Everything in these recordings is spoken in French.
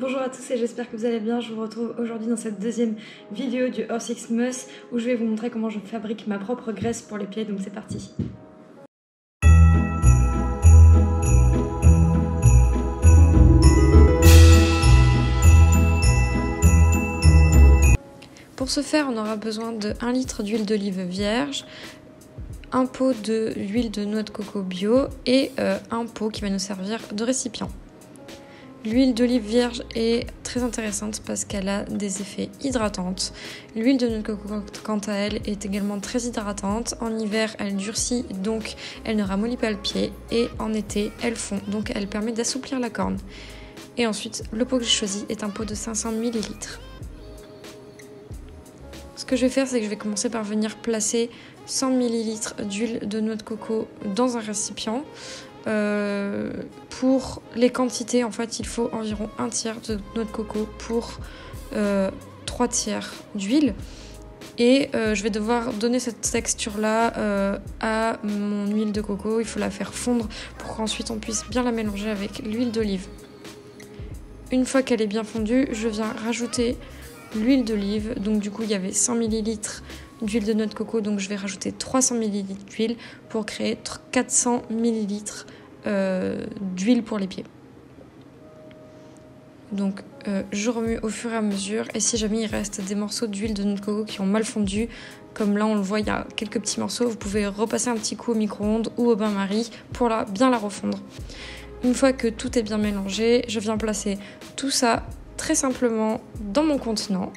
Bonjour à tous et j'espère que vous allez bien. Je vous retrouve aujourd'hui dans cette deuxième vidéo du Earth Xmas où je vais vous montrer comment je fabrique ma propre graisse pour les pieds, donc c'est parti. Pour ce faire, on aura besoin de 1 litre d'huile d'olive vierge, un pot d'huile de noix de coco bio et un pot qui va nous servir de récipient. L'huile d'olive vierge est très intéressante parce qu'elle a des effets hydratants. L'huile de noix de coco, quant à elle, est également très hydratante. En hiver, elle durcit, donc elle ne ramollit pas le pied. Et en été, elle fond, donc elle permet d'assouplir la corne. Et ensuite, le pot que j'ai choisi est un pot de 500 ml. Ce que je vais faire, c'est que je vais commencer par venir placer 100 ml d'huile de noix de coco dans un récipient. Pour les quantités, en fait, il faut environ 1/3 de noix de coco pour 3/4 d'huile. Et je vais devoir donner cette texture-là à mon huile de coco. Il faut la faire fondre pour qu'ensuite on puisse bien la mélanger avec l'huile d'olive. Une fois qu'elle est bien fondue, je viens rajouter l'huile d'olive. Donc du coup, il y avait 100 ml d'huile de noix de coco, donc je vais rajouter 300 ml d'huile pour créer 400 ml d'huile pour les pieds. Donc je remue au fur et à mesure, et si jamais il reste des morceaux d'huile de noix de coco qui ont mal fondu, comme là on le voit, il y a quelques petits morceaux, vous pouvez repasser un petit coup au micro-ondes ou au bain-marie pour bien la refondre. Une fois que tout est bien mélangé, je viens placer tout ça très simplement dans mon contenant.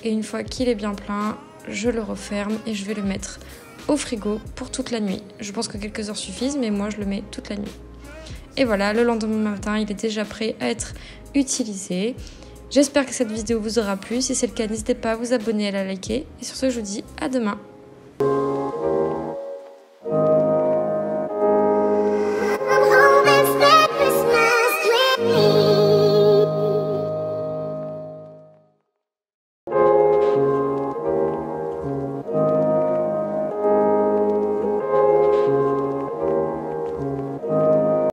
Et une fois qu'il est bien plein, je le referme et je vais le mettre au frigo pour toute la nuit. Je pense que quelques heures suffisent, mais moi je le mets toute la nuit. Et voilà, le lendemain matin, il est déjà prêt à être utilisé. J'espère que cette vidéo vous aura plu. Si c'est le cas, n'hésitez pas à vous abonner et à la liker. Et sur ce, je vous dis à demain.